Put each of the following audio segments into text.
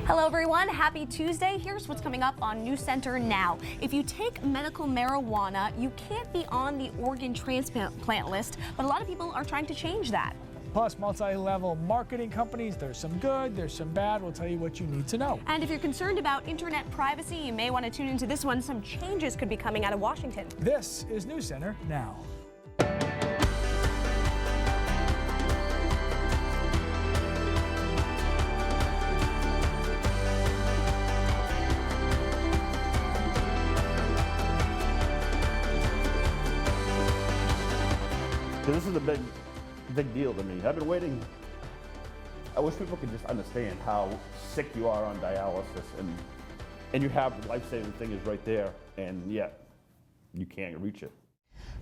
Hello everyone, happy Tuesday. Here's what's coming up on News Center Now. If you take medical marijuana, you can't be on the organ transplant list, but a lot of people are trying to change that. Plus, multi-level marketing companies, there's some good, there's some bad. We'll tell you what you need to know. And if you're concerned about internet privacy, you may want to tune into this one. Some changes could be coming out of Washington. This is News Center Now. This is a big deal to me. I've been waiting. I wish people could just understand how sick you are on dialysis and you have the life-saving thing is right there, and yet you can't reach it.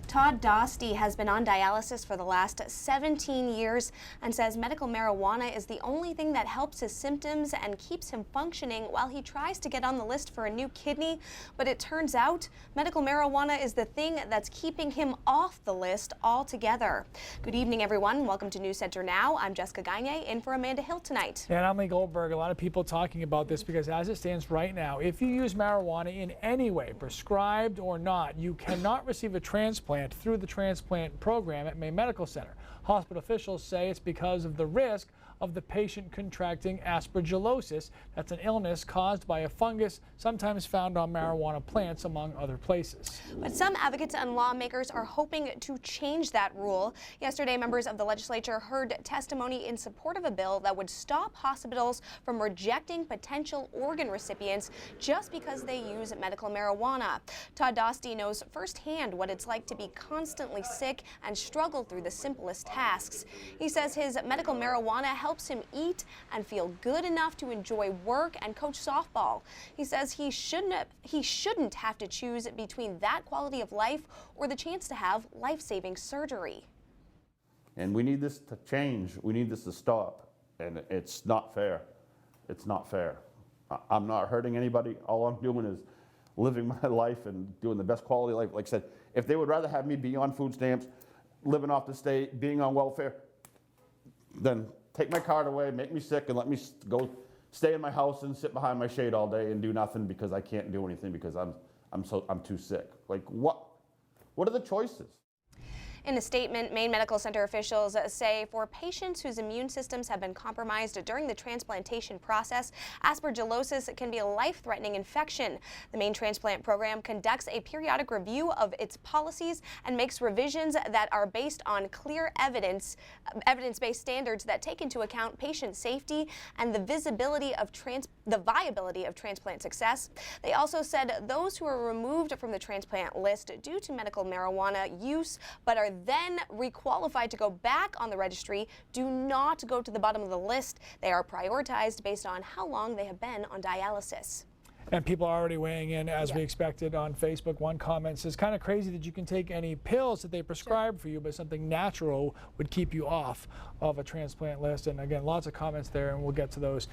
Todd Dosty has been on dialysis for the last 17 years and says medical marijuana is the only thing that helps his symptoms and keeps him functioning while he tries to get on the list for a new kidney. But it turns out medical marijuana is the thing that's keeping him off the list altogether. Good evening, everyone. Welcome to News Center Now. I'm Jessica Gagne in for Amanda Hill tonight. And I'm Lee Goldberg. A lot of people talking about this because as it stands right now, if you use marijuana in any way, prescribed or not, you cannot receive a transplant through the transplant program at Maine Medical Center. Hospital officials say it's because of the risk of the patient contracting aspergillosis. That's an illness caused by a fungus sometimes found on marijuana plants, among other places. But some advocates and lawmakers are hoping to change that rule. Yesterday, members of the legislature heard testimony in support of a bill that would stop hospitals from rejecting potential organ recipients just because they use medical marijuana. Todd Dosty knows firsthand what it's like to be constantly sick and struggle through the simplest tasks. He says his medical marijuana helps him eat and feel good enough to enjoy work and coach softball. He says he shouldn't have to choose between that quality of life or the chance to have life-saving surgery. And we need this to change. We need this to stop. And it's not fair. It's not fair. I'm not hurting anybody. All I'm doing is living my life and doing the best quality life. Like I said, if they would rather have me be on food stamps, living off the state, being on welfare, then take my card away, make me sick, and let me go stay in my house and sit behind my shade all day and do nothing because I can't do anything because I'm too sick. Like what are the choices? In a statement, Maine Medical Center officials say for patients whose immune systems have been compromised during the transplantation process, aspergillosis can be a life-threatening infection. The Maine Transplant Program conducts a periodic review of its policies and makes revisions that are based on clear evidence-based standards that take into account patient safety and the viability of transplant success. They also said those who are removed from the transplant list due to medical marijuana use but are then requalified to go back on the registry do not go to the bottom of the list. They are prioritized based on how long they have been on dialysis. And people are already weighing in as we expected on Facebook. One comment says, kind of crazy that you can take any pills that they prescribe for you, but something natural would keep you off of a transplant list. And again, lots of comments there, and we'll get to those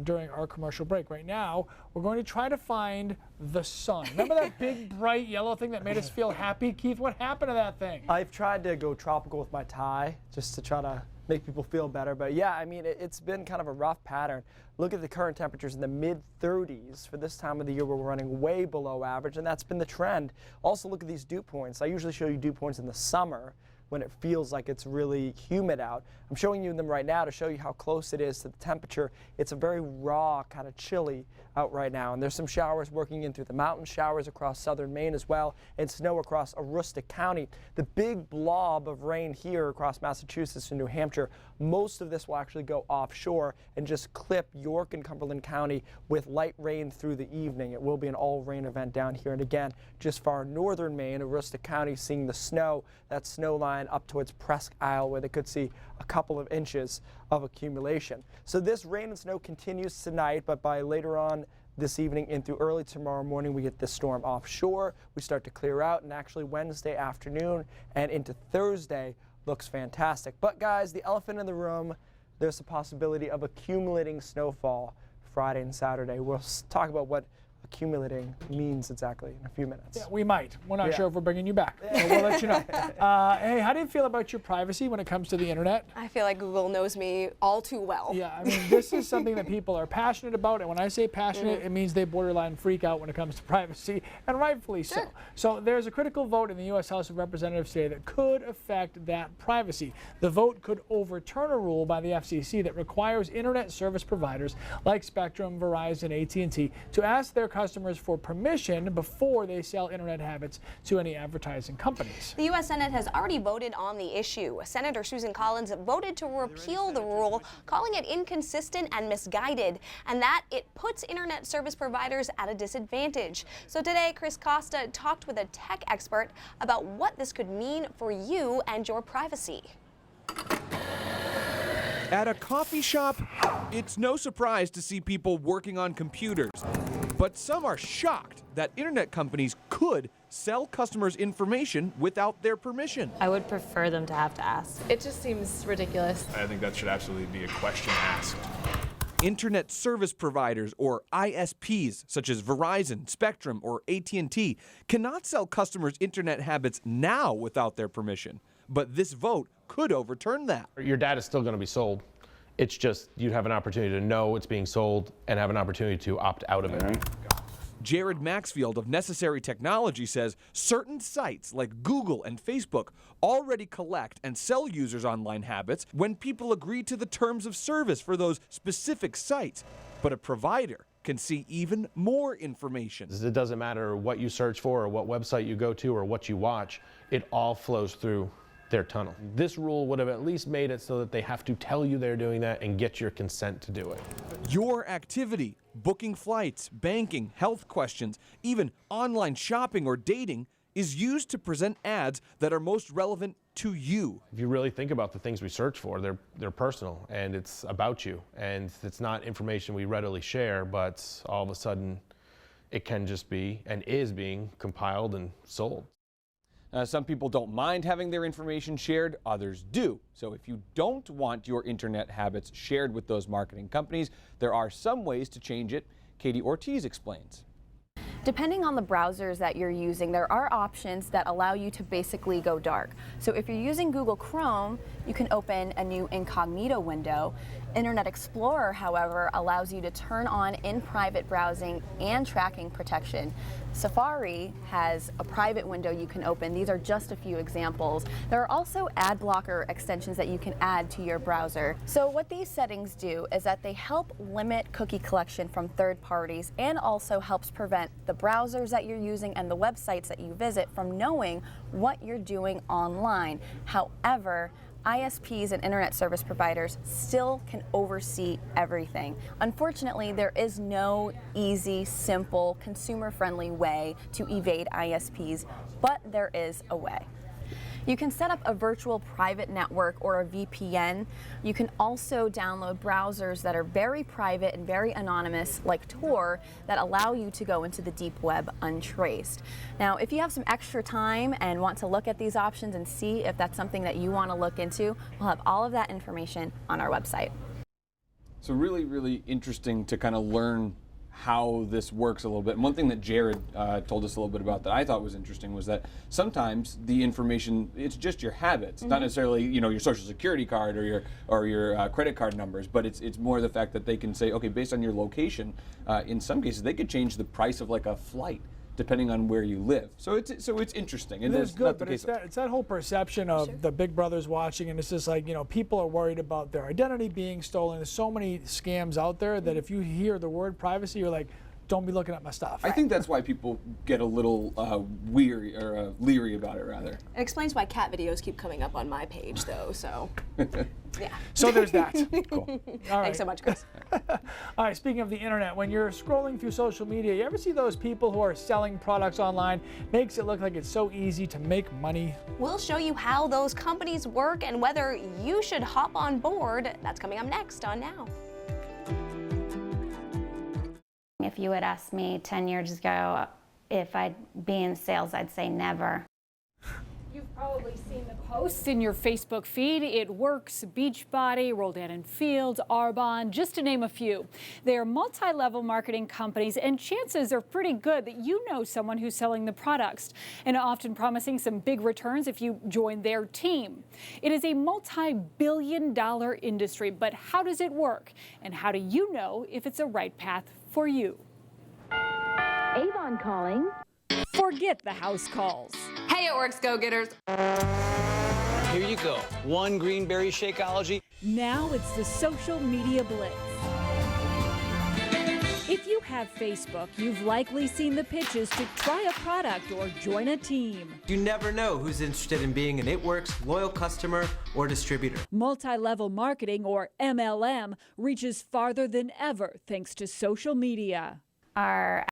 during our commercial break. Right now, we're going to try to find the sun. Remember that big, bright yellow thing that made us feel happy? Keith, what happened to that thing? I've tried to go tropical with my tie just to try to make people feel better. But yeah, I mean, it's been kind of a rough pattern. Look at the current temperatures in the mid-30s for this time of the year where we're running way below average, and that's been the trend. Also, look at these dew points. I usually show you dew points in the summer when it feels like it's really humid out. I'm showing you them right now to show you how close it is to the temperature. It's a very raw, kind of chilly out right now, and there's some showers working in through the mountains, showers across southern Maine as well, and snow across Aroostook County. The big blob of rain here across Massachusetts and New Hampshire, most of this will actually go offshore and just clip York and Cumberland County with light rain through the evening. It will be an all-rain event down here, and again, just far northern Maine, Aroostook County seeing the snow, that snow line up towards Presque Isle where they could see a couple of inches of accumulation. So this rain and snow continues tonight, but by later on this evening into early tomorrow morning, we get this storm offshore. We start to clear out, and actually Wednesday afternoon and into Thursday looks fantastic. But guys, the elephant in the room, there's a possibility of accumulating snowfall Friday and Saturday. We'll talk about what accumulating means exactly in a few minutes. Yeah, we might. We're not Yeah. sure if we're bringing you back. So we'll let you know. Hey, how do you feel about your privacy when it comes to the internet? I feel like Google knows me all too well. Yeah, I mean, this is something that people are passionate about, and when I say passionate, it means they borderline freak out when it comes to privacy, and rightfully so. So there's a critical vote in the U.S. House of Representatives today that could affect that privacy. The vote could overturn a rule by the FCC that requires internet service providers like Spectrum, Verizon, AT&T to ask their customers for permission before they sell internet habits to any advertising companies. The U.S. Senate has already voted on the issue. Senator Susan Collins voted to repeal the rule, calling it inconsistent and misguided, and that it puts internet service providers at a disadvantage. So today, Chris Costa talked with a tech expert about what this could mean for you and your privacy. At a coffee shop, it's no surprise to see people working on computers. But some are shocked that internet companies could sell customers information without their permission. I would prefer them to have to ask. It just seems ridiculous. I think that should absolutely be a question asked. Internet service providers, or ISPs, such as Verizon, Spectrum, or AT&T, cannot sell customers' internet habits now without their permission. But this vote could overturn that. Your data is still going to be sold. It's just you have an opportunity to know it's being sold and have an opportunity to opt out of it. Jared Maxfield of Necessary Technology says certain sites like Google and Facebook already collect and sell users' online habits when people agree to the terms of service for those specific sites. But a provider can see even more information. It doesn't matter what you search for or what website you go to or what you watch, it all flows through their tunnel. This rule would have at least made it so that they have to tell you they're doing that and get your consent to do it. Your activity, booking flights, banking, health questions, even online shopping or dating is used to present ads that are most relevant to you. If you really think about the things we search for, they're personal and it's about you. And it's not information we readily share, but all of a sudden it can just be and is being compiled and sold. Some people don't mind having their information shared, others do. So if you don't want your internet habits shared with those marketing companies, there are some ways to change it. Katie Ortiz explains. Depending on the browsers that you're using, there are options that allow you to basically go dark. So if you're using Google Chrome, you can open a new incognito window. Internet Explorer, however, allows you to turn on in-private browsing and tracking protection. Safari has a private window you can open. These are just a few examples. There are also ad blocker extensions that you can add to your browser. So what these settings do is that they help limit cookie collection from third parties and also helps prevent the browsers that you're using and the websites that you visit from knowing what you're doing online. However, ISPs and internet service providers still can oversee everything. Unfortunately, there is no easy, simple, consumer-friendly way to evade ISPs, but there is a way. You can set up a virtual private network or a VPN. You can also download browsers that are very private and very anonymous, like Tor, that allow you to go into the deep web untraced. Now, if you have some extra time and want to look at these options and see if that's something that you want to look into, we'll have all of that information on our website. So really, really interesting to kind of learn how this works a little bit. And one thing that Jared told us a little bit about that I thought was interesting was that sometimes the information, it's just your habits, not necessarily your social security card or your credit card numbers, but it's more the fact that they can say, okay, based on your location, in some cases they could change the price of like a flight depending on where you live. So it's interesting. And It's that's good, not the but case. it's that whole perception of the big brothers watching, and it's just like, people are worried about their identity being stolen. There's so many scams out there that if you hear the word privacy, you're like, don't be looking at my stuff. I think that's why people get a little weary or leery about it, rather. It explains why cat videos keep coming up on my page, though, so yeah. So there's that. Cool. All right. Thanks so much, Chris. All right, speaking of the internet, when you're scrolling through social media, you ever see those people who are selling products online? Makes it look like it's so easy to make money. We'll show you how those companies work and whether you should hop on board. That's coming up next on Now. If you had asked me 10 years ago if I'd be in sales, I'd say never. You've probably seen the posts in your Facebook feed. It Works, Beachbody, Roldan & Fields, Arbonne, just to name a few. They are multi-level marketing companies, and chances are pretty good that you know someone who's selling the products and often promising some big returns if you join their team. It is a multi-billion-dollar industry, but how does it work? And how do you know if it's a right path for you? Avon calling. Forget the house calls. Hey, it works, go-getters. Here you go. One Greenberry Shakeology. Now it's the social media blitz. If you have Facebook, you've likely seen the pitches to try a product or join a team. You never know who's interested in being an It Works loyal customer or distributor. Multi-level marketing, or MLM, reaches farther than ever thanks to social media. Our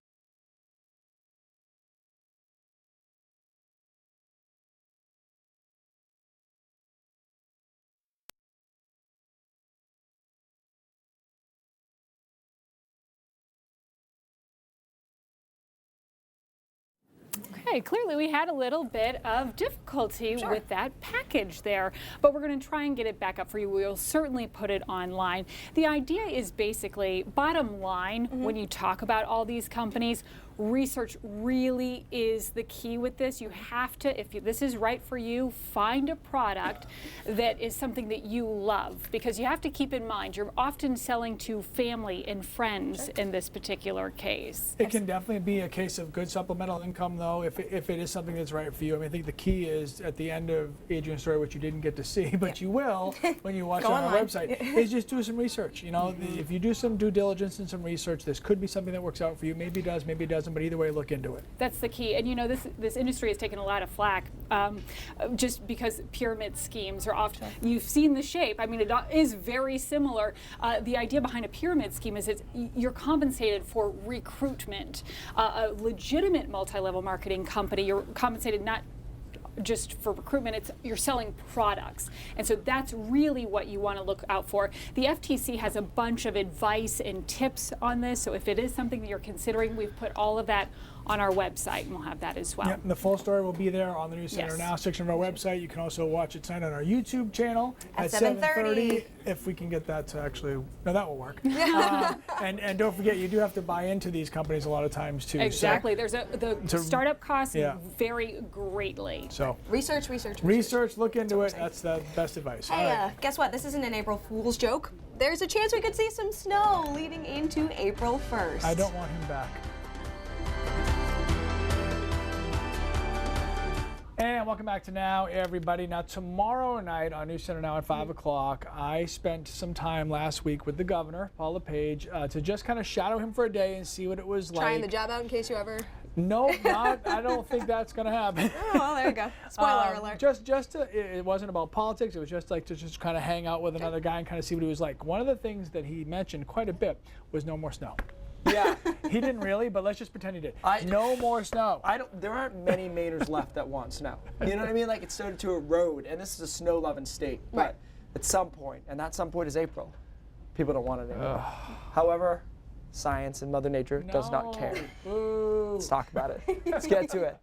Okay, clearly we had a little bit of difficulty with that package there, but we're going to try and get it back up for you. We'll certainly put it online. The idea is basically, bottom line, when you talk about all these companies, research really is the key with this. You have to, if this is right for you, find a product that is something that you love, because you have to keep in mind you're often selling to family and friends in this particular case. It can definitely be a case of good supplemental income, though, if it is something that's right for you. I mean, I think the key is at the end of Adrian's story, which you didn't get to see, but you will when you watch it on our website, is just do some research. You know, if you do some due diligence and some research, this could be something that works out for you. Maybe it does, maybe it doesn't, but either way, look into it. That's the key. And you know, this industry has taken a lot of flack just because pyramid schemes are often, you've seen the shape. I mean, it is very similar. The idea behind a pyramid scheme is you're compensated for recruitment. A legitimate multi-level marketing company, you're compensated not just for recruitment, you're selling products. And so that's really what you want to look out for. The FTC has a bunch of advice and tips on this, so if it is something that you're considering, we've put all of that on our website, and we'll have that as well. Yep, and the full story will be there on the News Center Now section of our website. You can also watch it tonight on our YouTube channel at 7:30. If we can get that to actually, no, that will work. And don't forget, you do have to buy into these companies a lot of times too. Exactly. So the startup costs vary greatly. So research. Look into it. That's the best advice. Hey, guess what? This isn't an April Fool's joke. There's a chance we could see some snow leading into April 1st. I don't want him back. And welcome back to Now, everybody. Now, tomorrow night on News Center Now at 5 o'clock, I spent some time last week with the governor, Paul LePage, to just kind of shadow him for a day and see what it was like. Trying the job out in case you ever... No, I don't think that's going to happen. Oh, well, there you go. Spoiler alert. It wasn't about politics. It was just like to just kind of hang out with another guy and kind of see what he was like. One of the things that he mentioned quite a bit was no more snow. Yeah. He didn't really, but let's just pretend he did. No more snow. There aren't many Mainers left that want snow. You know what I mean? Like, it's started to erode, and this is a snow-loving state. But at some point, and that some point is April, people don't want it anymore. However, science and Mother Nature does not care. Let's talk about it. Let's get to it.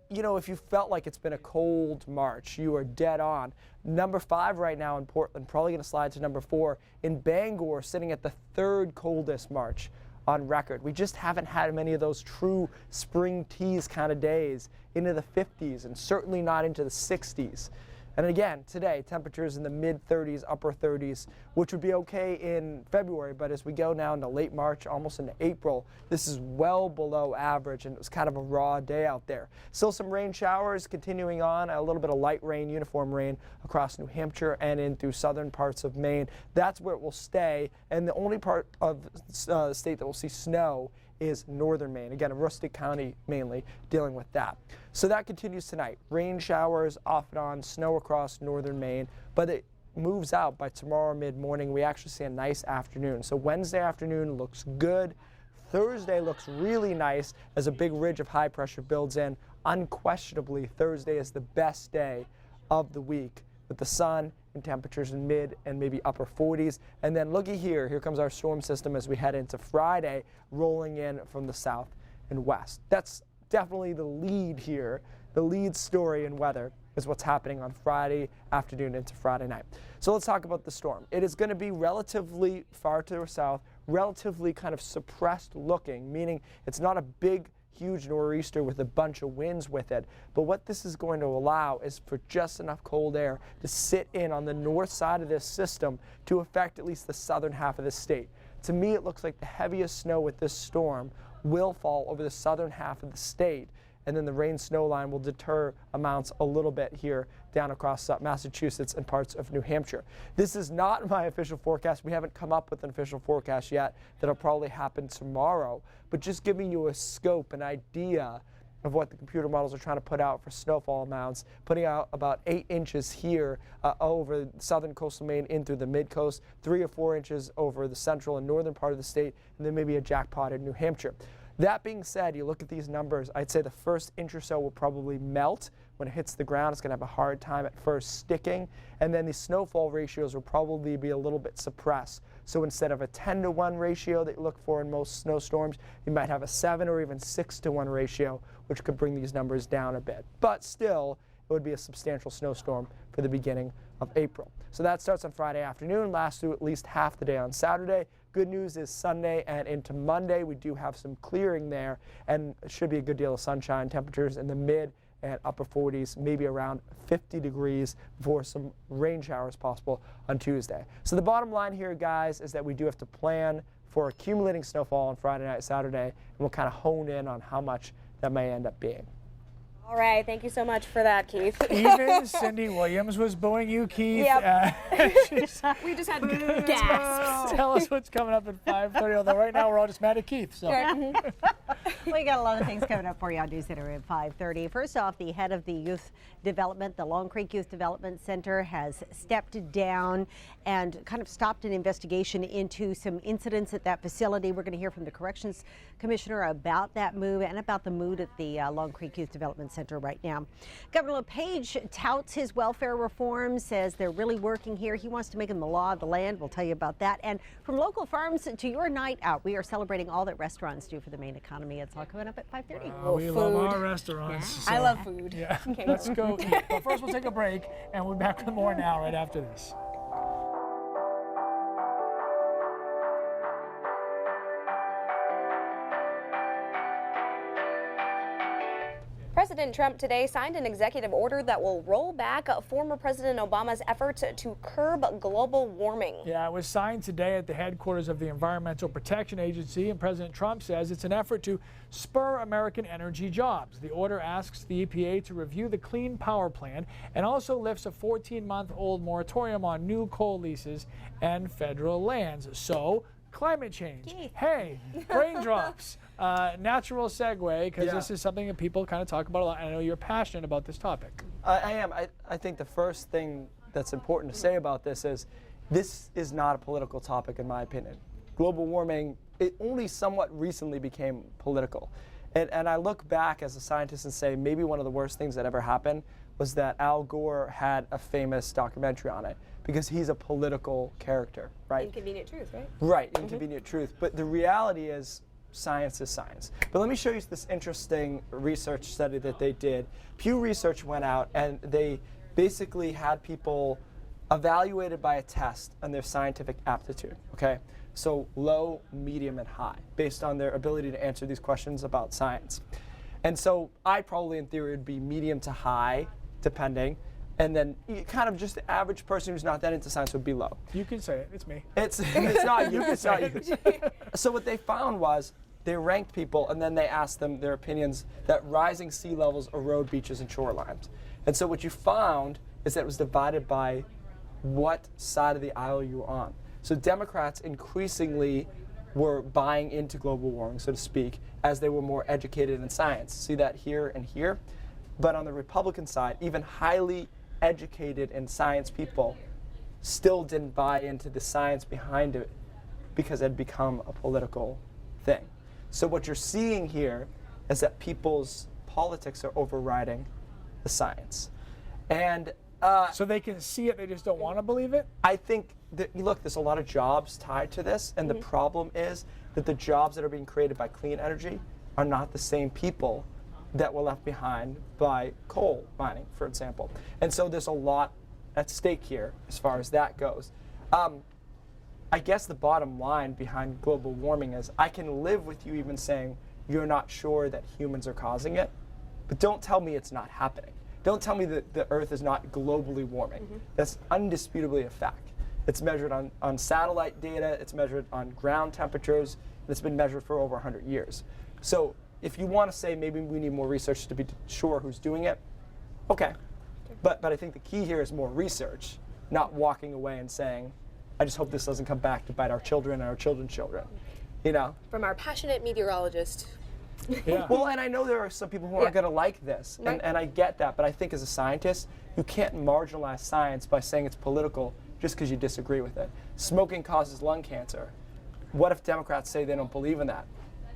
You know, if you felt like it's been a cold March, you are dead on. Number 5 right now in Portland, probably going to slide to number 4. In Bangor, sitting at the 3rd coldest March on record. We just haven't had many of those true spring tease kind of days into the 50s and certainly not into the 60s. And again, today, temperatures in the mid-30s, upper 30s, which would be okay in February, but as we go now into late March, almost into April, this is well below average, and it was kind of a raw day out there. Still some rain showers continuing on, a little bit of light rain, uniform rain across New Hampshire and in through southern parts of Maine. That's where it will stay, and the only part of the state that will see snow is northern Maine. Again, Aroostook County mainly dealing with that. So that continues tonight. Rain showers off and on, snow across northern Maine, but it moves out by tomorrow mid-morning. We actually see a nice afternoon. So Wednesday afternoon looks good. Thursday looks really nice as a big ridge of high pressure builds in. Unquestionably, Thursday is the best day of the week with the sun and temperatures in mid and maybe upper 40s. And then looky here, here comes our storm system as we head into Friday, rolling in from the south and west. That's definitely the lead here the lead story in weather is what's happening on Friday afternoon into Friday night. So let's talk about the storm. It is going to be relatively far to the south, relatively kind of suppressed looking, meaning it's not a big, huge nor'easter with a bunch of winds with it. But what this is going to allow is for just enough cold air to sit in on the north side of this system to affect at least the southern half of the state. To me, it looks like the heaviest snow with this storm will fall over the southern half of the state, and then the rain-snow line will deter amounts a little bit here down across Massachusetts and parts of New Hampshire. This is not my official forecast. We haven't come up with an official forecast yet. That'll probably happen tomorrow, but just giving you a scope, an idea of what the computer models are trying to put out for snowfall amounts, putting out about 8 inches here over southern coastal Maine in through the mid-coast, 3 or 4 inches over the central and northern part of the state, and then maybe a jackpot in New Hampshire. That being said, you look at these numbers, I'd say the first inch or so will probably melt. When it hits the ground, it's going to have a hard time at first sticking, and then the snowfall ratios will probably be a little bit suppressed. So instead of a 10-to-1 ratio that you look for in most snowstorms, you might have a 7 or even 6-to-1 ratio, which could bring these numbers down a bit. But still, it would be a substantial snowstorm for the beginning of April. So that starts on Friday afternoon, lasts through at least half the day on Saturday. Good news is Sunday and into Monday, we do have some clearing there, and it should be a good deal of sunshine. Temperatures in the mid and upper 40s, maybe around 50 degrees before some rain showers possible on Tuesday. So the bottom line here, guys, is that we do have to plan for accumulating snowfall on Friday night, Saturday, and we'll kind of hone in on how much that may end up being. All right, thank you so much for that, Keith. Even Cindy Williams was booing you, Keith. Yep. We just had gasps. Tell us what's coming up at 5:30, although right now we're all just mad at Keith. So. We got a lot of things coming up for you on News Center at 5:30. First off, the head of the youth development, the Long Creek Youth Development Center, has stepped down and kind of stopped an investigation into some incidents at that facility. We're going to hear from the Corrections Commissioner about that move and about the mood at the Long Creek Youth Development Center right now. Governor LePage touts his welfare reform, says they're really working here. He wants to make them the law of the land. We'll tell you about that. And from local farms to your night out, we are celebrating all that restaurants do for the Maine economy. It's all coming up at 5:30. We love our restaurants. Yeah. I love food. Yeah. Let's go eat. But first, we'll take a break, and we'll be back with more now right after this. President Trump today signed an executive order that will roll back former President Obama's efforts to curb global warming. Yeah, it was signed today at the headquarters of the Environmental Protection Agency, and President Trump says it's an effort to spur American energy jobs. The order asks the EPA to review the Clean Power Plan and also lifts a 14-month-old moratorium on new coal leases and federal lands. So, climate change. Hey, raindrops. Natural segue, because this is something that people kind of talk about a lot. And I know you're passionate about this topic. I am. I think the first thing that's important to say about this is not a political topic, in my opinion. Global warming, it only somewhat recently became political. And I look back as a scientist and say maybe one of the worst things that ever happened was that Al Gore had a famous documentary on it, because he's a political character, right? Inconvenient Truth, right? Right, Inconvenient Truth. But the reality is, science is science. But let me show you this interesting research study that they did. Pew Research went out and they basically had people evaluated by a test on their scientific aptitude, okay? So low, medium, and high, based on their ability to answer these questions about science. And so I probably, in theory, would be medium to high, depending. And then kind of just the average person who's not that into science would be low. You can say it. It's me. It's not you. It's not you. So what they found was they ranked people, and then they asked them their opinions that rising sea levels erode beaches and shorelines. And so what you found is that it was divided by what side of the aisle you were on. So Democrats increasingly were buying into global warming, so to speak, as they were more educated in science. See that here and here? But on the Republican side, even highly educated in science people still didn't buy into the science behind it because it had become a political thing. So what you're seeing here is that people's politics are overriding the science. And so they can see it, they just don't want to believe it? I think that, look, there's a lot of jobs tied to this, and the problem is that the jobs that are being created by clean energy are not the same people that were left behind by coal mining, for example. And so there's a lot at stake here as far as that goes. I guess the bottom line behind global warming is I can live with you even saying you're not sure that humans are causing it, but don't tell me it's not happening. Don't tell me that the Earth is not globally warming. That's undisputably a fact. It's measured on satellite data, it's measured on ground temperatures, and it's been measured for over 100 years. So if you want to say maybe we need more research to be sure who's doing it, okay. But I think the key here is more research, not walking away and saying, I just hope this doesn't come back to bite our children and our children's children, you know? From our passionate meteorologist. Yeah. Well, and I know there are some people who aren't going to like this, and I get that, but I think as a scientist, you can't marginalize science by saying it's political just because you disagree with it. Smoking causes lung cancer. What if Democrats say they don't believe in that?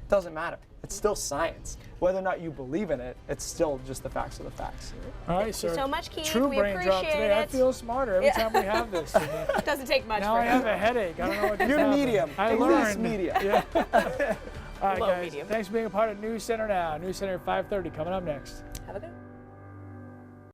It doesn't matter. It's still science. Whether or not you believe in it, it's still just the facts of the facts. All right, Thank sir. you so much, Keith. True We brain drop appreciate today. I it. feel smarter every time we have this. It doesn't take much. Now for I me. have a headache. I don't know what just You're happened. medium. I At learned. least medium. Yeah. All right, Low guys. medium. Thanks for being a part of News Center Now. News Center 5:30 coming up next. Have a good one.